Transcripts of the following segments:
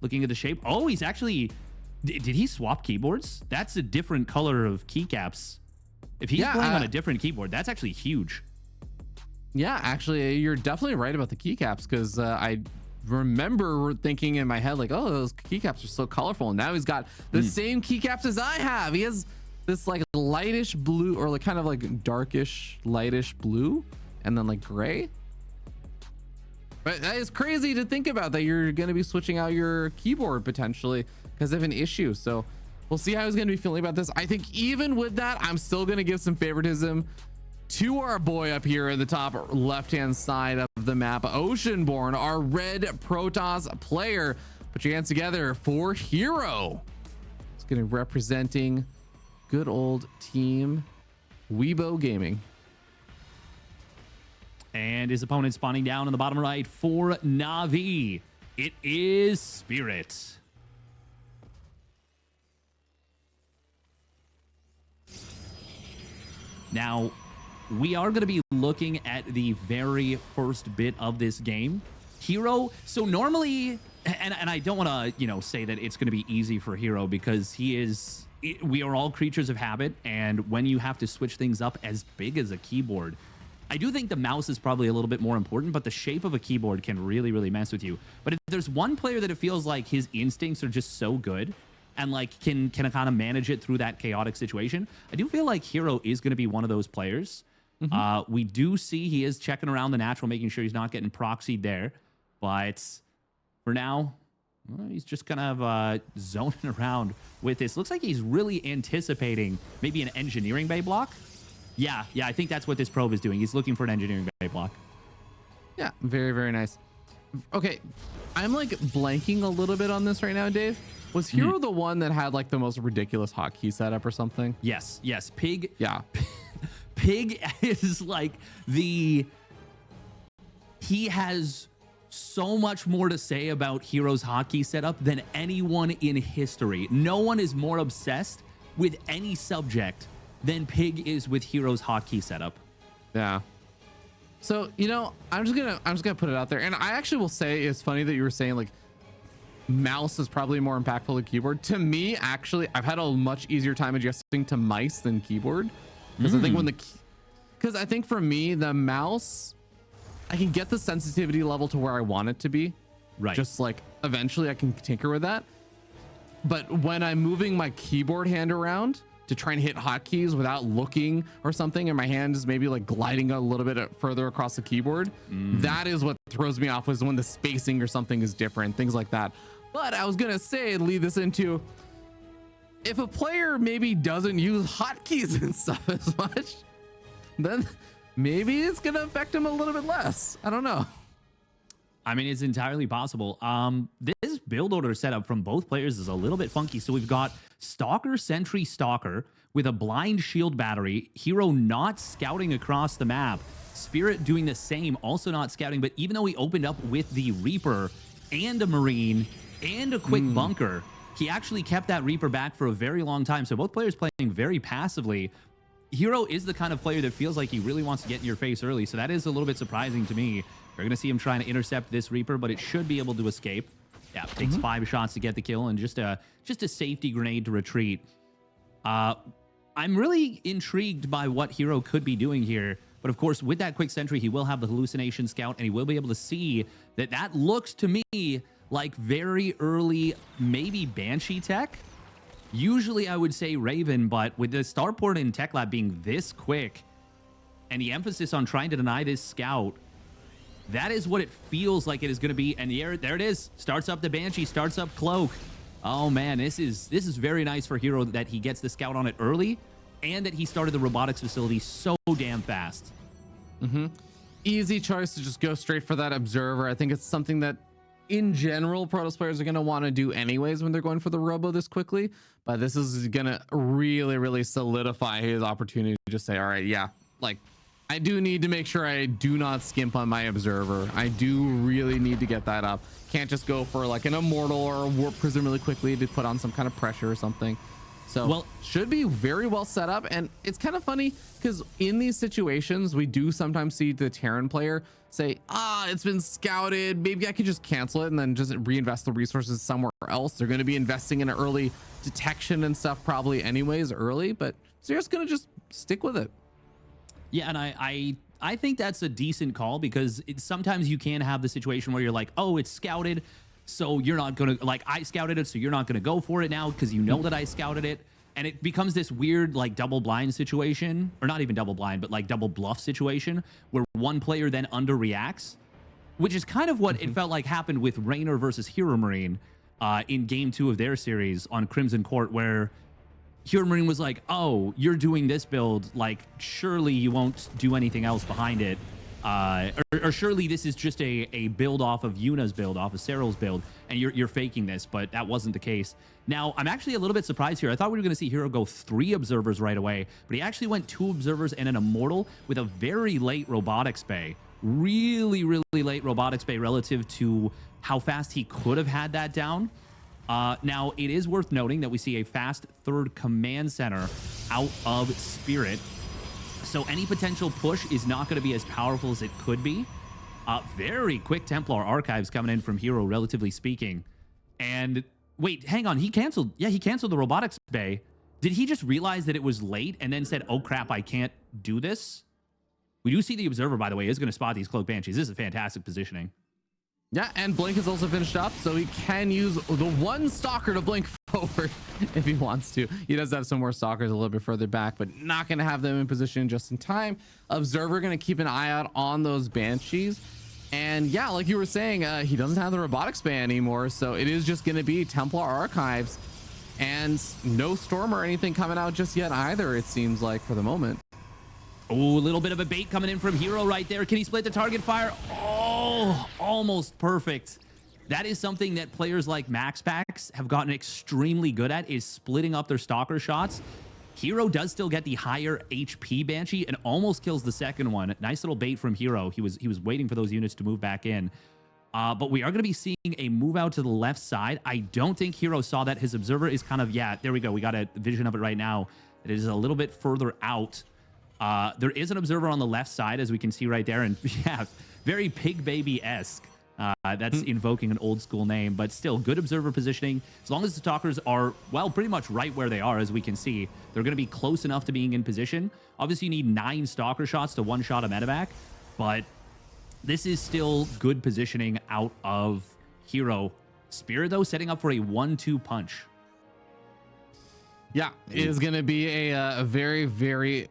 looking at the shape. Oh, he's actually... Did he swap keyboards? That's a different color of keycaps. If he's playing on a different keyboard, that's actually huge. Yeah, actually, you're definitely right about the keycaps, because I remember thinking in my head, like, oh, those keycaps are so colorful. And now he's got the same keycaps as I have. He has this like lightish blue, or like kind of like darkish, lightish blue, and then like gray. But that is crazy to think about, that you're going to be switching out your keyboard potentially because of an issue. So we'll see how he's going to be feeling about this. I think even with that, I'm still going to give some favoritism to our boy up here in the top left-hand side of the map, Oceanborn, our red Protoss player. Put your hands together for herO. It's going to be representing good old team Weibo Gaming. And his opponent spawning down in the bottom right for Na'Vi. It is Spirit. Now, we are going to be looking at the very first bit of this game. herO, so normally, and I don't want to, you know, say that it's going to be easy for herO, because we are all creatures of habit, and when you have to switch things up as big as a keyboard, I do think the mouse is probably a little bit more important, but the shape of a keyboard can really, really mess with you. But if there's one player that it feels like his instincts are just so good and like can kind of manage it through that chaotic situation, I do feel like herO is going to be one of those players. We do see he is checking around the natural, making sure he's not getting proxied there. But for now, well, he's just kind of zoning around with this. Looks like he's really anticipating maybe an engineering bay block. Yeah, I think that's what this probe is doing. He's looking for an engineering bay block. Yeah, very, very nice. Okay, I'm like blanking a little bit on this right now, Dave. Was herO the one that had like the most ridiculous hotkey setup or something? Yes. Pig. Yeah. Pig is like he has so much more to say about herO's hotkey setup than anyone in history. No one is more obsessed with any subject than Pig is with herO's hotkey setup. Yeah. So, you know, I'm just gonna put it out there. And I actually will say, it's funny that you were saying like mouse is probably more impactful than keyboard. To me, actually, I've had a much easier time adjusting to mice than keyboard. Because I think because I think for me, the mouse, I can get the sensitivity level to where I want it to be. Right. Just like eventually I can tinker with that. But when I'm moving my keyboard hand around to try and hit hotkeys without looking or something, and my hand is maybe like gliding a little bit further across the keyboard, that is what throws me off, is when the spacing or something is different, things like that. But I was gonna say, lead this into, if a player maybe doesn't use hotkeys and stuff as much, then maybe it's gonna affect him a little bit less. I don't know. I mean, it's entirely possible. This build order setup from both players is a little bit funky. So we've got Stalker, Sentry, Stalker with a blind shield battery. herO not scouting across the map. Spirit doing the same, also not scouting. But even though he opened up with the Reaper and a Marine and a quick bunker, he actually kept that Reaper back for a very long time. So both players playing very passively. herO is the kind of player that feels like he really wants to get in your face early. So that is a little bit surprising to me. We're going to see him trying to intercept this Reaper, but it should be able to escape. Yeah, takes 5 shots to get the kill and just a safety grenade to retreat. I'm really intrigued by what herO could be doing here. But of course, with that quick sentry, he will have the hallucination scout, and he will be able to see that looks to me like very early, maybe Banshee tech. Usually I would say Raven, but with the starport and tech lab being this quick and the emphasis on trying to deny this scout, that is what it feels like it is going to be. And there it is. Starts up the Banshee, starts up Cloak. Oh man, this is very nice for herO that he gets the scout on it early and that he started the robotics facility so damn fast. Easy choice to just go straight for that observer. I think it's something that in general Protoss players are going to want to do anyways when they're going for the robo this quickly. But this is going to really, really solidify his opportunity to just say, all right, yeah, like, I do need to make sure I do not skimp on my observer. I do really need to get that up. Can't just go for like an immortal or a warp prism really quickly to put on some kind of pressure or something. So Well, should be very well set up. And it's kind of funny because in these situations, we do sometimes see the Terran player say, it's been scouted. Maybe I could just cancel it and then just reinvest the resources somewhere else. They're going to be investing in early detection and stuff probably anyways early, but so you're just going to just stick with it. Yeah, and I think that's a decent call because sometimes you can have the situation where you're like, oh, it's scouted, so you're not gonna, like, I scouted it, so you're not gonna go for it now because you know that I scouted it, and it becomes this weird like double blind situation, or not even double blind, but like double bluff situation where one player then underreacts, which is kind of what it felt like happened with Raynor versus Hero Marine in game 2 of their series on Crimson Court, where Hero Marine was like, oh, you're doing this build, like surely you won't do anything else behind it, or surely this is just a build off of Yuna's build, off of Cyril's build, and you're faking this, but that wasn't the case. Now, I'm actually a little bit surprised here. I thought we were going to see Hero go 3 observers right away, but he actually went 2 observers and an immortal with a very late robotics bay. Really, really late robotics bay relative to how fast he could have had that down. Now, it is worth noting that we see a fast 3rd command center out of Spirit. So any potential push is not going to be as powerful as it could be. Very quick Templar archives coming in from Hero, relatively speaking. And wait, hang on. He canceled. Yeah, he canceled the robotics bay. Did he just realize that it was late and then said, oh, crap, I can't do this? We do see the observer, by the way, is going to spot these Cloak Banshees. This is a fantastic positioning. Yeah, and Blink is also finished up, so he can use the one Stalker to blink forward if he wants to. He does have some more Stalkers a little bit further back, but not going to have them in position just in time. Observer going to keep an eye out on those Banshees. And yeah, like you were saying, he doesn't have the robotics bay anymore, so it is just going to be Templar archives and no Storm or anything coming out just yet either, it seems like, for the moment. Oh, a little bit of a bait coming in from Hero right there. Can he split the target fire? Oh, almost perfect. That is something that players like Max Packs have gotten extremely good at, is splitting up their Stalker shots. Hero does still get the higher HP Banshee and almost kills the second one. Nice little bait from Hero. He was waiting for those units to move back in. But we are going to be seeing a move out to the left side. I don't think Hero saw that. His observer is kind of, yeah, there we go. We got a vision of it right now. It is a little bit further out. There is an observer on the left side, as we can see right there. And yeah, very Pig Baby-esque. That's invoking an old school name, but still good observer positioning. As long as the Stalkers are, well, pretty much right where they are, as we can see, they're going to be close enough to being in position. Obviously, you need 9 Stalker shots to one-shot a medevac, but this is still good positioning out of Hero. Spirit, though, setting up for a 1-2 punch. Yeah, it is going to be a very, very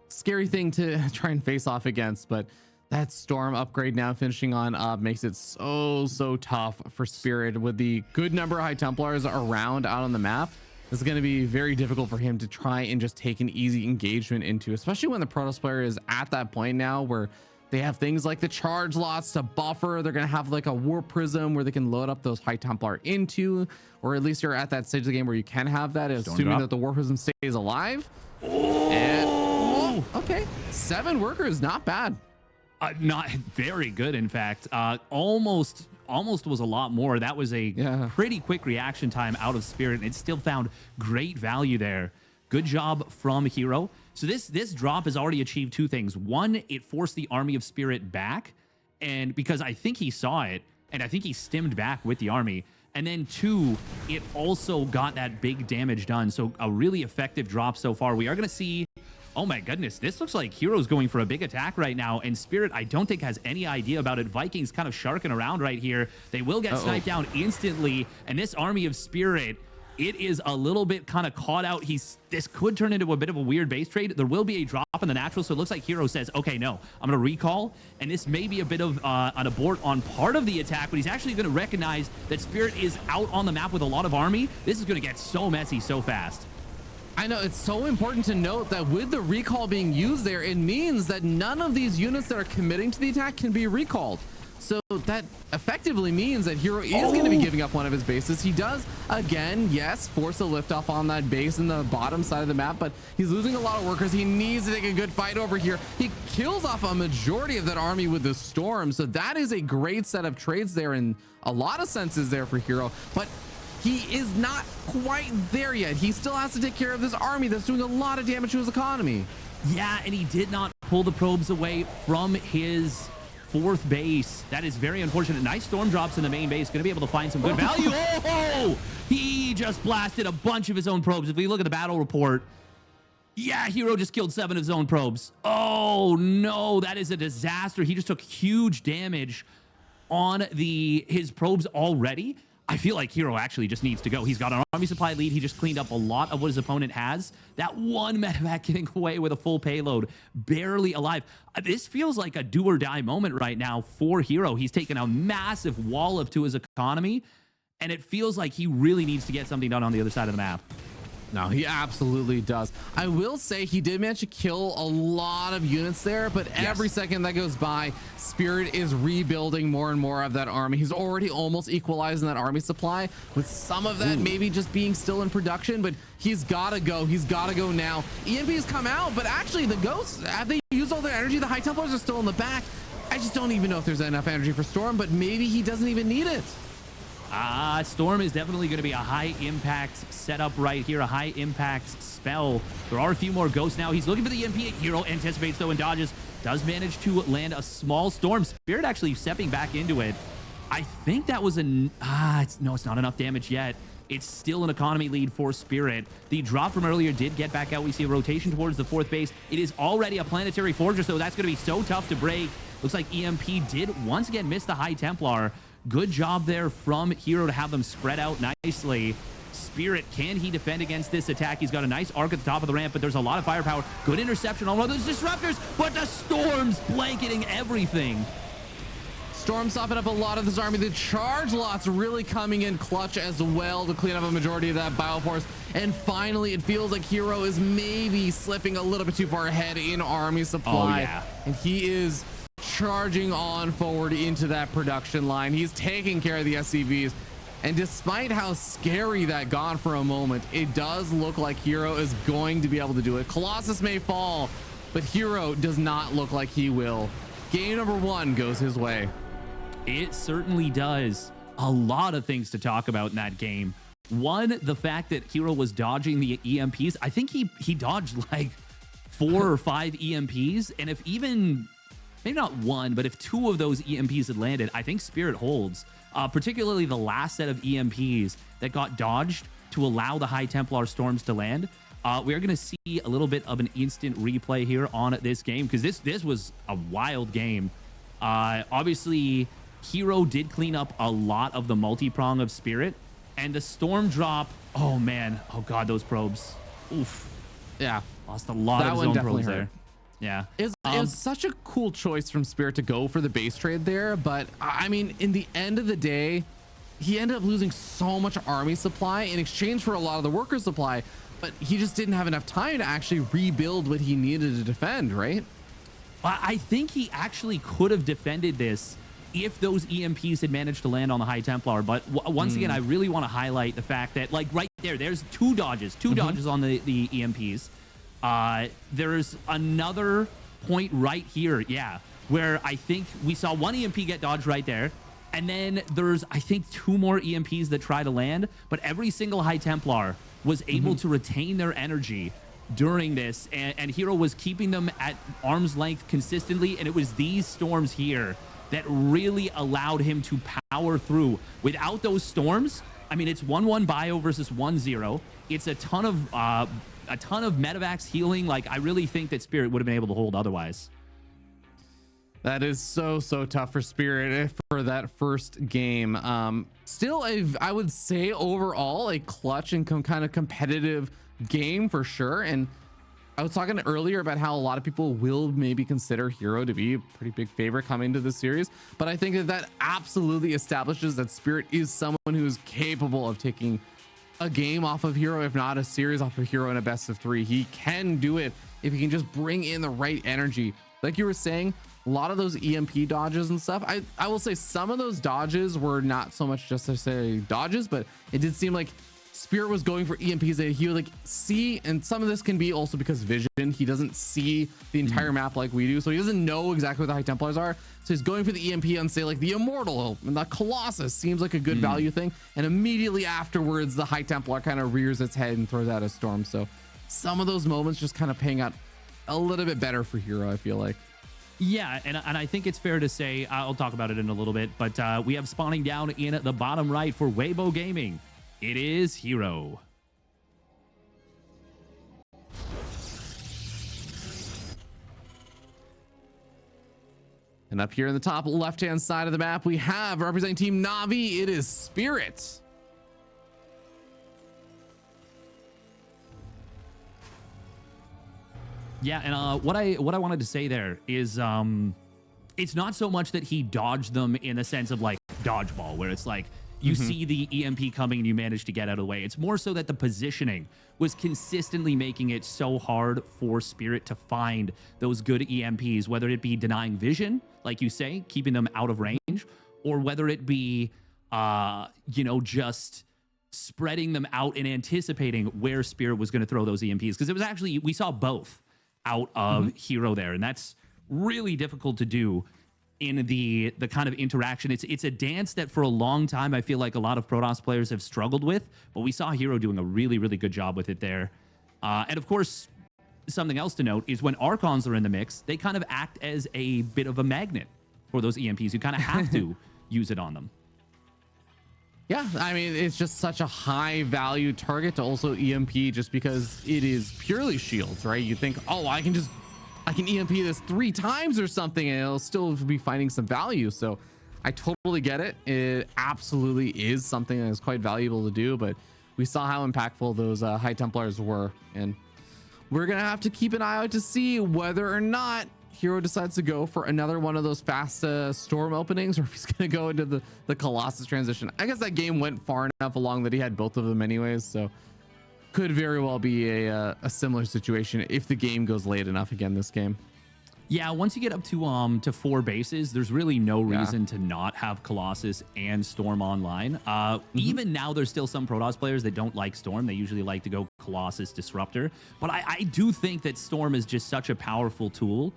scary thing to try and face off against, but that Storm upgrade now finishing on up makes it so tough for Spirit. With the good number of High Templars around out on the map, it's going to be very difficult for him to try and just take an easy engagement into, especially when the Protoss player is at that point now where they have things like the charge lots to buffer. They're going to have like a Warp Prism where they can load up those High Templar into, or at least you're at that stage of the game where you can have that, assuming that the Warp Prism stays alive. And okay, 7 workers, not bad. Not very good, in fact. Almost was a lot more. That was a pretty quick reaction time out of Spirit, and it still found great value there. Good job from Hero. So this drop has already achieved 2 things. One, it forced the army of Spirit back, and because I think he saw it, and I think he stemmed back with the army. And then 2, it also got that big damage done. So a really effective drop so far. We are going to see, oh my goodness, this looks like Hero's going for a big attack right now, and Spirit, I don't think, has any idea about it. Vikings kind of sharking around right here. They will get sniped down instantly, and this army of Spirit, it is a little bit kind of caught out. This could turn into a bit of a weird base trade. There will be a drop in the natural, so it looks like Hero says, okay, no, I'm going to recall, and this may be a bit of an abort on part of the attack, but he's actually going to recognize that Spirit is out on the map with a lot of army. This is going to get so messy so fast. I know, it's so important to note that with the recall being used there, it means that none of these units that are committing to the attack can be recalled. So that effectively means that Hero is going to be giving up one of his bases. He does, again, yes, force a liftoff on that base in the bottom side of the map, but he's losing a lot of workers. He needs to take a good fight over here. He kills off a majority of that army with the Storm. So that is a great set of trades there in a lot of senses there for Hero. But he is not quite there yet. He still has to take care of this army that's doing a lot of damage to his economy. Yeah, and he did not pull the probes away from his fourth base. That is very unfortunate. Nice storm drops in the main base. Going to be able to find some good value. Oh, he just blasted a bunch of his own probes. If we look at the battle report, yeah, herO just killed 7 of his own probes. Oh, no, that is a disaster. He just took huge damage on his probes already. I feel like herO actually just needs to go. He's got an army supply lead. He just cleaned up a lot of what his opponent has. That one medevac getting away with a full payload, barely alive. This feels like a do or die moment right now for herO. He's taken a massive wallop to his economy, and it feels like he really needs to get something done on the other side of the map. No, he absolutely does. I will say he did manage to kill a lot of units there, but every second that goes by, Spirit is rebuilding more and more of that army. He's already almost equalizing that army supply, with some of that maybe just being still in production, but he's got to go. He's got to go now. EMPs come out, but actually the Ghosts, have they used all their energy? The High Templars are still in the back. I just don't even know if there's enough energy for Storm, but maybe he doesn't even need it. Storm is definitely going to be a high impact setup right here, a high impact spell. There are a few more Ghosts now. He's looking for the EMP. herO anticipates though and dodges. Does manage to land a small Storm. Spirit actually stepping back into it. I think that was it's not enough damage yet. It's still an economy lead for Spirit. The drop from earlier did get back out. We see a rotation towards the 4th base. It is already a planetary fortress, so that's going to be so tough to break. Looks like EMP did once again miss the High Templar. Good job there from herO to have them spread out nicely. Spirit, can he defend against this attack? He's got a nice arc at the top of the ramp, but there's a lot of firepower. Good interception on one of those disruptors, but the Storm's blanketing everything. Storm softened up a lot of this army. The charge lots really coming in clutch as well to clean up a majority of that bioforce. And finally, it feels like herO is maybe slipping a little bit too far ahead in army supply. Oh, yeah. And he is charging on forward into that production line. He's taking care of the SCVs, and despite how scary that got for a moment, it does look like herO is going to be able to do it. Colossus may fall, but herO does not look like he will. Game number 1 goes his way. It certainly does. A lot of things to talk about in that game. One, the fact that herO was dodging the EMPs. I think he dodged like 4 or 5 EMPs, and if even maybe not one, but if 2 of those EMPs had landed, I think Spirit holds, particularly the last set of EMPs that got dodged to allow the High Templar Storms to land. We are going to see a little bit of an instant replay here on this game, because this was a wild game. Obviously, herO did clean up a lot of the multi-prong of Spirit, and the Storm drop, oh man, oh god, those probes. Oof. Yeah. Lost a lot of his own probes there. Yeah. It was such a cool choice from Spirit to go for the base trade there, but I mean, in the end of the day, he ended up losing so much army supply in exchange for a lot of the worker supply, but he just didn't have enough time to actually rebuild what he needed to defend, right? I think he actually could have defended this if those EMPs had managed to land on the High Templar, but once again, I really want to highlight the fact that, like, right there's 2 dodges on the EMPs. There's another point right here, yeah, where I think we saw 1 EMP get dodged right there, and then there's, I think, 2 more EMPs that try to land, but every single High Templar was able to retain their energy during this, and herO was keeping them at arm's length consistently, and it was these Storms here that really allowed him to power through. Without those Storms, I mean, it's 1-1 bio versus 1-0. It's a ton of medevacs healing. Like, I really think that Spirit would have been able to hold otherwise. That is so tough for Spirit for that first game. Still, I would say overall a clutch and kind of competitive game for sure. And I was talking earlier about how a lot of people will maybe consider herO to be a pretty big favorite coming to the series, but I think that absolutely establishes that Spirit is someone who is capable of taking a game off of herO, if not a series off of herO in a best of 3. He can do it if he can just bring in the right energy. Like you were saying, a lot of those EMP dodges and stuff, I will say some of those dodges were not so much just necessarily dodges, but it did seem like Spirit was going for EMPs that he would like see, and some of this can be also because vision. He doesn't see the entire map like we do, so he doesn't know exactly what the High Templars are. So he's going for the EMP on, say, like the Immortal and the Colossus seems like a good value thing, and immediately afterwards the High Templar kind of rears its head and throws out a storm. So some of those moments just kind of paying out a little bit better for herO, I feel like. Yeah, and I think it's fair to say, I'll talk about it in a little bit, but we have spawning down in the bottom right for Weibo Gaming. It is herO. And up here in the top left-hand side of the map, we have representing Team Na'Vi. It is Spirit. Yeah, and what I wanted to say there is it's not so much that he dodged them in the sense of like dodgeball, where it's like you see the EMP coming and you manage to get out of the way. It's more so that the positioning was consistently making it so hard for Spirit to find those good EMPs, whether it be denying vision, like you say, keeping them out of range, or whether it be, you know, just spreading them out and anticipating where Spirit was going to throw those EMPs. Because it was actually, we saw both out of herO there, and that's really difficult to do in the kind of interaction. It's a dance that for a long time I feel like a lot of Protoss players have struggled with, but we saw herO doing a really, really good job with it there. And of course, something else to note is when Archons are in the mix, they kind of act as a bit of a magnet for those EMPs. You kind of have to use it on them. Yeah, I mean, it's just such a high value target to also EMP just because it is purely shields, right? You think, oh, I can EMP this 3 times or something and it'll still be finding some value. So I totally get it. It absolutely is something that is quite valuable to do, but we saw how impactful those High Templars were, and we're gonna have to keep an eye out to see whether or not herO decides to go for another one of those fast storm openings, or if he's gonna go into the Colossus transition. I guess that game went far enough along that he had both of them anyways, so could very well be a similar situation if the game goes late enough again this game. Yeah, once you get up to 4 bases, there's really no reason to not have Colossus and Storm online. Even now, there's still some Protoss players that don't like Storm. They usually like to go Colossus Disruptor. But I do think that Storm is just such a powerful tool.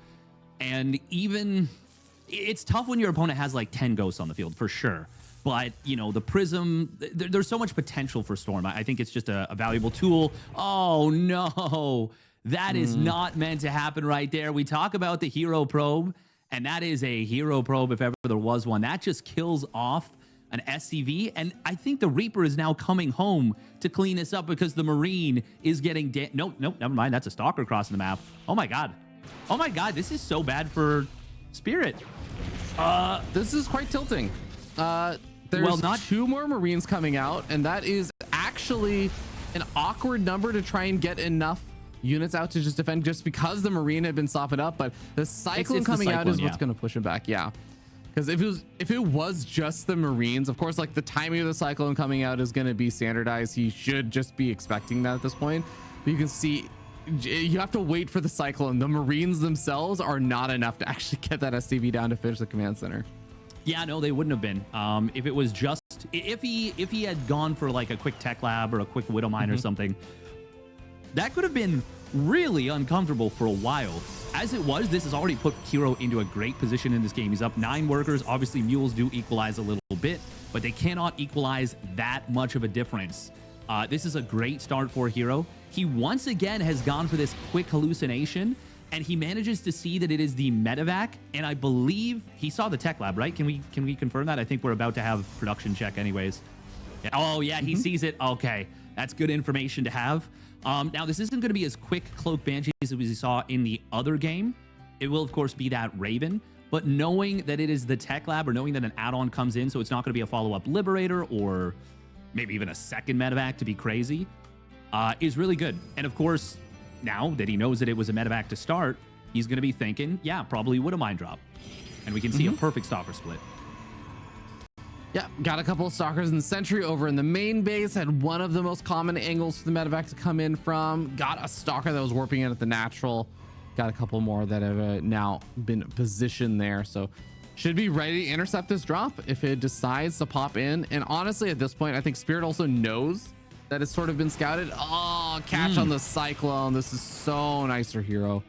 And even it's tough when your opponent has like 10 ghosts on the field, for sure. But, you know, the Prism, there's so much potential for Storm. I think it's just a valuable tool. Oh, no. That is not meant to happen right there. We talk about the herO probe, and that is a herO probe if ever there was one. That just kills off an SCV, and I think the Reaper is now coming home to clean this up because the Marine is getting... Nope, never mind. That's a Stalker crossing the map. Oh, my God. Oh, my God. This is so bad for Spirit. This is quite tilting. There's not 2 more Marines coming out, and that is actually an awkward number to try and get enough units out to just defend, just because the Marine had been softened up. But the Cyclone coming out is what's going to push him back. Yeah, because if it was just the Marines, of course, like the timing of the Cyclone coming out is going to be standardized. He should just be expecting that at this point. But you can see you have to wait for the Cyclone. The Marines themselves are not enough to actually get that SCV down to finish the command center. Yeah, no, they wouldn't have been. If it was just if he had gone for like a quick tech lab or a quick widow mine or something, that could have been really uncomfortable for a while. As it was, this has already put herO into a great position in this game. He's up 9 workers. Obviously, mules do equalize a little bit, but they cannot equalize that much of a difference. This is a great start for herO. He once again has gone for this quick hallucination, and he manages to see that it is the medevac, and I believe he saw the tech lab, right? Can we confirm that? I think we're about to have production check anyways. Yeah. Oh, yeah, he sees it. Okay, that's good information to have. Now, this isn't going to be as quick Cloak Banshees as we saw in the other game. It will, of course, be that Raven, but knowing that it is the tech lab, or knowing that an add-on comes in, so it's not going to be a follow-up Liberator or maybe even a second medevac to be crazy, is really good. And of course, now that he knows that it was a medevac to start, he's going to be thinking, yeah, probably would a mine drop. And we can see a perfect Stalker split. Yeah, got a couple of Stalkers in the Sentry over in the main base. Had one of the most common angles for the medevac to come in from. Got a Stalker that was warping in at the natural. Got a couple more that have now been positioned there. So should be ready to intercept this drop if it decides to pop in. And honestly, at this point, I think Spirit also knows that has sort of been scouted. Oh, catch on the Cyclone. This is so nice for herO.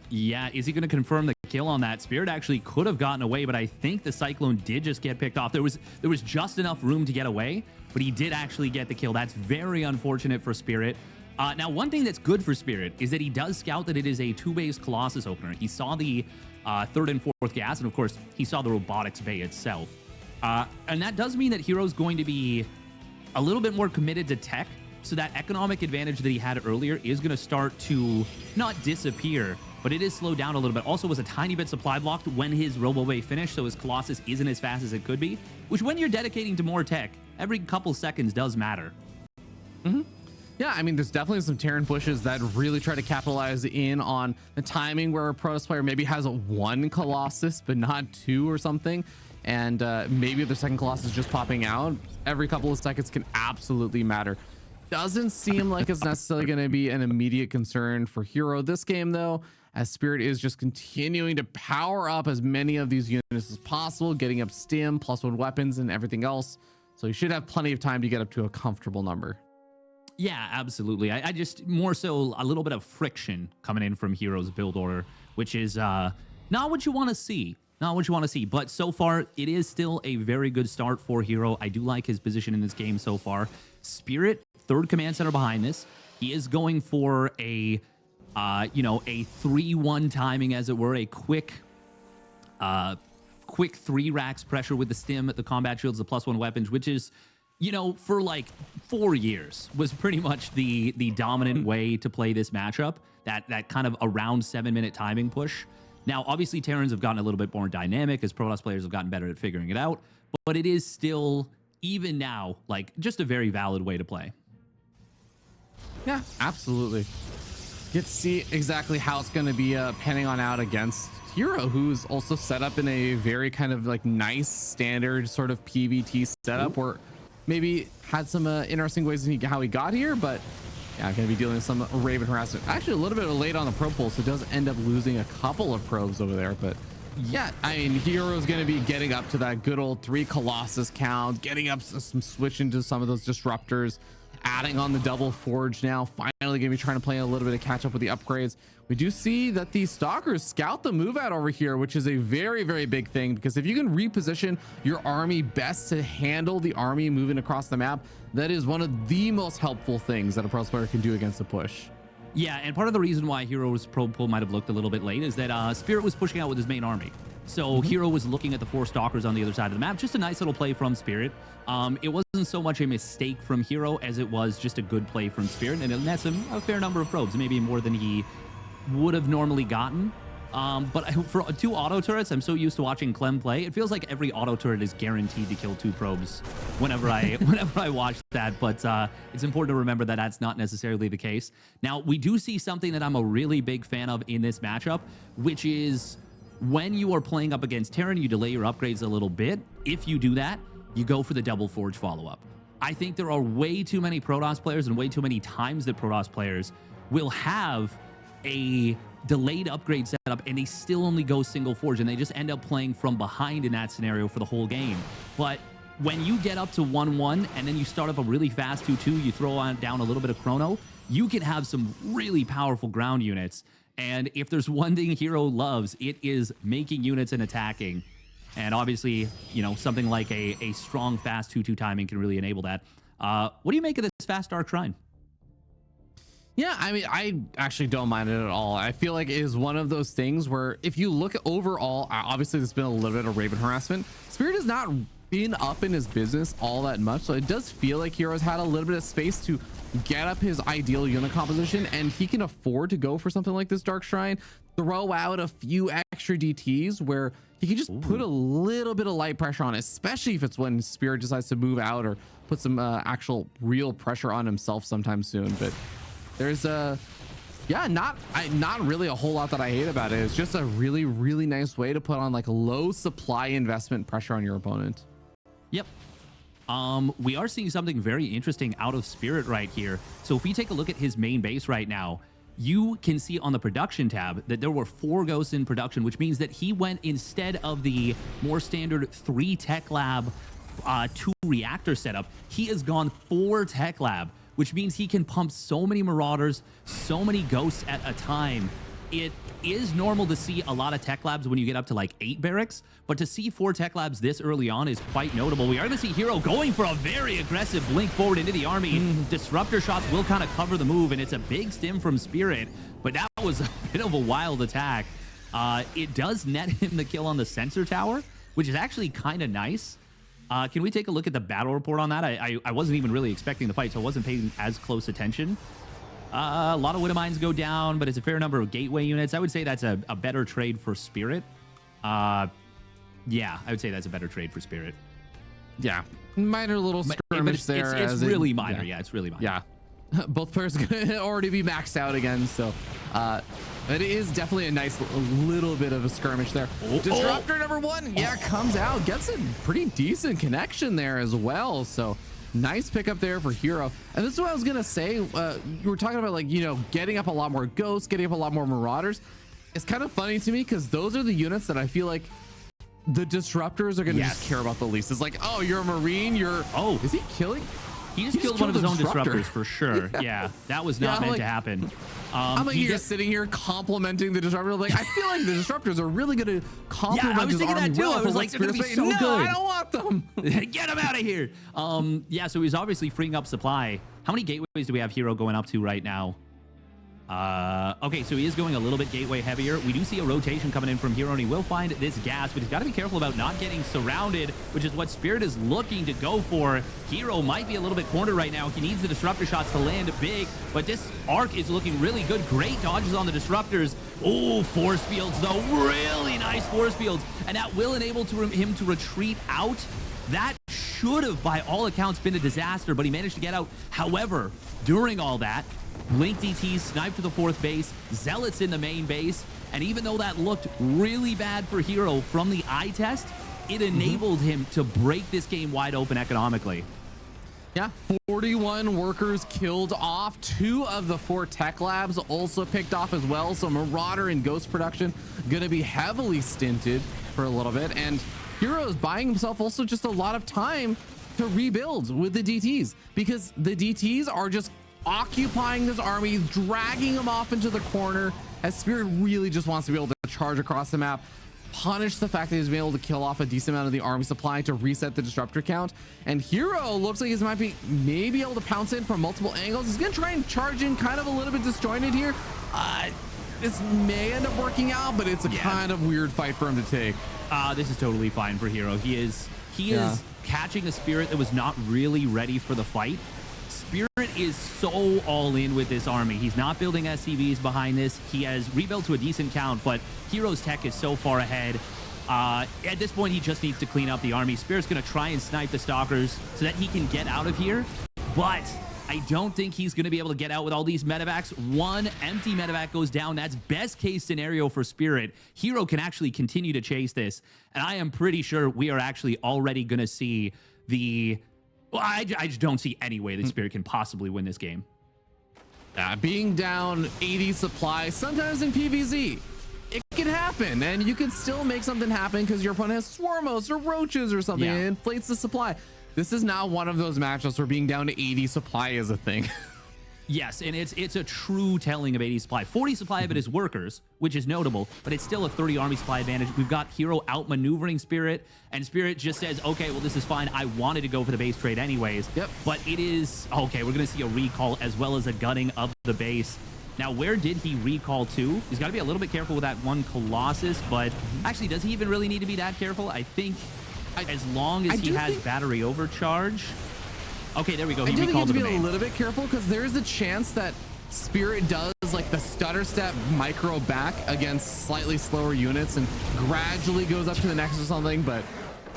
Yeah, is he going to confirm the kill on that? Spirit actually could have gotten away, but I think the Cyclone did just get picked off. There was just enough room to get away, but he did actually get the kill. That's very unfortunate for Spirit. Now, one thing that's good for Spirit is that he does scout that it is a 2-base Colossus opener. He saw the 3rd and 4th gas, and of course, he saw the Robotics Bay itself. And that does mean that hero's going to be a little bit more committed to tech, so that economic advantage that he had earlier is going to start to not disappear, but it is slowed down a little bit. Also was a tiny bit supply blocked when his Robo Bay finished, so his Colossus isn't as fast as it could be, which when you're dedicating to more tech, every couple seconds does matter. Yeah, I mean, there's definitely some Terran pushes that really try to capitalize in on the timing where a Protoss player maybe has one Colossus, but not 2 or something. And maybe the second Colossus just popping out every couple of seconds can absolutely matter. Doesn't seem like it's necessarily going to be an immediate concern for herO this game, though, as Spirit is just continuing to power up as many of these units as possible, getting up stim, +1 weapons, and everything else. So you should have plenty of time to get up to a comfortable number. Yeah, absolutely. I just more so a little bit of friction coming in from hero's build order, which is not what you want to see. Not what you want to see. But so far, it is still a very good start for herO. I do like his position in this game so far. Spirit, 3rd command center behind this. He is going for a, a 3-1 timing, as it were, a quick 3 racks pressure with the stim, the combat shields, the +1 weapons, which is, for like 4 years was pretty much the dominant way to play this matchup, that kind of around 7-minute timing push. Now, obviously, Terrans have gotten a little bit more dynamic as Protoss players have gotten better at figuring it out, but it is still, even now, like just a very valid way to play. Yeah, absolutely. Get to see exactly how it's going to be panning on out against herO, who's also set up in a very kind of like nice standard sort of PvT setup where maybe had some interesting ways in how he got here, but yeah, I'm going to be dealing with some Raven harassment. Actually, a little bit late on the probe pull, so it does end up losing a couple of probes over there. But yeah, I mean, herO is going to be getting up to that good old 3 Colossus count, getting up some switch into some of those disruptors, adding on the double forge now. Finally going to be trying to play a little bit of catch up with the upgrades. We do see that the Stalkers scout the move out over here, which is a very, very big thing, because if you can reposition your army best to handle the army moving across the map, that is one of the most helpful things that a pro player can do against a push. Yeah, and part of the reason why hero's probe pull might have looked a little bit late is that Spirit was pushing out with his main army. So herO was looking at the 4 Stalkers on the other side of the map. Just a nice little play from Spirit. It wasn't so much a mistake from herO as it was just a good play from Spirit, and it nets him a fair number of probes, maybe more than he would have normally gotten. But for 2 auto turrets, I'm so used to watching Clem play. It feels like every auto turret is guaranteed to kill 2 probes whenever I watch that. But it's important to remember that that's not necessarily the case. Now, we do see something that I'm a really big fan of in this matchup, which is when you are playing up against Terran, you delay your upgrades a little bit. If you do that, you go for the double forge follow-up. I think there are way too many Protoss players and way too many times that Protoss players will have a delayed upgrade setup and they still only go single forge, and they just end up playing from behind in that scenario for the whole game. But when you get up to 1-1 and then you start up a really fast 2-2, you throw down a little bit of chrono, you can have some really powerful ground units. And if there's one thing herO loves, it is making units and attacking. And obviously, something like a strong fast 2-2 timing can really enable that. What do you make of this fast Dark Shrine? Yeah, I mean, I actually don't mind it at all. I feel like it is one of those things where if you look at overall, obviously there's been a little bit of Raven harassment. Spirit has not been up in his business all that much, so it does feel like hero's had a little bit of space to get up his ideal unit composition, and he can afford to go for something like this Dark Shrine, throw out a few extra DTs where he can just put a little bit of light pressure on, especially if it's when Spirit decides to move out or put some actual real pressure on himself sometime soon. But there's not really a whole lot that I hate about it. It's just a really, really nice way to put on like a low supply investment pressure on your opponent. Yep. We are seeing something very interesting out of Spirit right here. So if we take a look at his main base right now, you can see on the production tab that there were 4 ghosts in production, which means that he went, instead of the more standard 3 tech lab 2 reactor setup, he has gone 4 tech lab, which means he can pump so many Marauders, so many Ghosts at a time. It is normal to see a lot of tech labs when you get up to like 8 barracks, but to see 4 tech labs this early on is quite notable. We are going to see herO going for a very aggressive blink forward into the army. Disruptor shots will kind of cover the move, and it's a big stim from Spirit, but that was a bit of a wild attack. It does net him the kill on the sensor tower, which is actually kind of nice. Can we take a look at the battle report on that? I wasn't even really expecting the fight, so I wasn't paying as close attention. A lot of Widowmines go down, but it's a fair number of gateway units. I would say that's a better trade for Spirit. Yeah, I would say that's a better trade for Spirit. Yeah, minor little skirmish there. It's really minor. Yeah, it's really minor. Yeah, both players gonna already be maxed out again, so it is definitely a nice little bit of a skirmish there. Disruptor number 1, yeah, comes out, gets a pretty decent connection there as well. So nice pickup there for herO. And this is what I was gonna say. You were talking about, like, you know, getting up a lot more Ghosts, getting up a lot more Marauders. It's kind of funny to me because those are the units that I feel like the disruptors are gonna just care about the least. It's like, oh, you're a Marine, is he killing? He just killed one of his own disruptors for sure. Yeah, that was not meant to happen. I'm like, you're sitting here complimenting the disruptor. Like, I feel like the disruptors are really going to compliment his army. Too. I was like, they're going to be so good. I don't want them. Get them out of here. Yeah, so he's obviously freeing up supply. How many gateways do we have herO going up to right now? Okay, so he is going a little bit gateway heavier. We do see a rotation coming in from herO, and he will find this gas, but he's got to be careful about not getting surrounded, which is what Spirit is looking to go for. herO might be a little bit cornered right now. He needs the disruptor shots to land big, but this arc is looking really good. Great dodges on the disruptors. Oh, force fields, though. Really nice force fields, and that will enable him to retreat out. That should have, by all accounts, been a disaster, but he managed to get out. However, during all that, Blink DTs sniped to the 4th base, Zealots in the main base, and even though that looked really bad for herO from the eye test, it enabled him to break this game wide open economically. Yeah, 41 workers killed off. 2 of the 4 tech labs also picked off as well, so Marauder and Ghost production going to be heavily stinted for a little bit, and herO is buying himself also just a lot of time to rebuild with the DTs, because the DTs are just occupying this army, dragging him off into the corner, as Spirit really just wants to be able to charge across the map, punish the fact that he's been able to kill off a decent amount of the army supply to reset the disruptor count. And herO looks like he might be maybe able to pounce in from multiple angles. He's gonna try and charge in kind of a little bit disjointed here. This may end up working out, but it's a kind of weird fight for him to take. This is totally fine for herO. He is catching a Spirit that was not really ready for the fight. Spirit is so all in with this army. He's not building SCVs behind this. He has rebuilt to a decent count, but herO's tech is so far ahead. At this point, he just needs to clean up the army. Spirit's going to try and snipe the Stalkers so that he can get out of here, but I don't think he's going to be able to get out with all these medevacs. 1 empty medevac goes down. That's best case scenario for Spirit. herO can actually continue to chase this, and I am pretty sure we are actually already going to see the... Well, I just don't see any way that Spirit can possibly win this game. Being down 80 supply, sometimes in PvZ, it can happen, and you can still make something happen because your opponent has Swarmos or Roaches or something and inflates the supply. This is now one of those matchups where being down to 80 supply is a thing. Yes, and it's a true telling of 80 supply. 40 supply of it is workers, which is notable, but it's still a 30 army supply advantage. We've got herO outmaneuvering Spirit, and Spirit just says, okay, well, this is fine. I wanted to go for the base trade anyways. Yep. But it is, okay, we're going to see a recall as well as a gutting of the base. Now, where did he recall to? He's got to be a little bit careful with that 1 Colossus, but actually, does he even really need to be that careful? I think as long as he has battery overcharge... Okay, there we go. I do think you have to be a little bit careful because there is a chance that Spirit does like the stutter step micro back against slightly slower units and gradually goes up to the next or something, but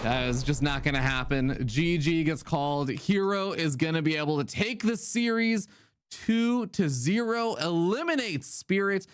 that is just not going to happen. GG gets called. herO is going to be able to take the series 2-0, eliminate Spirit,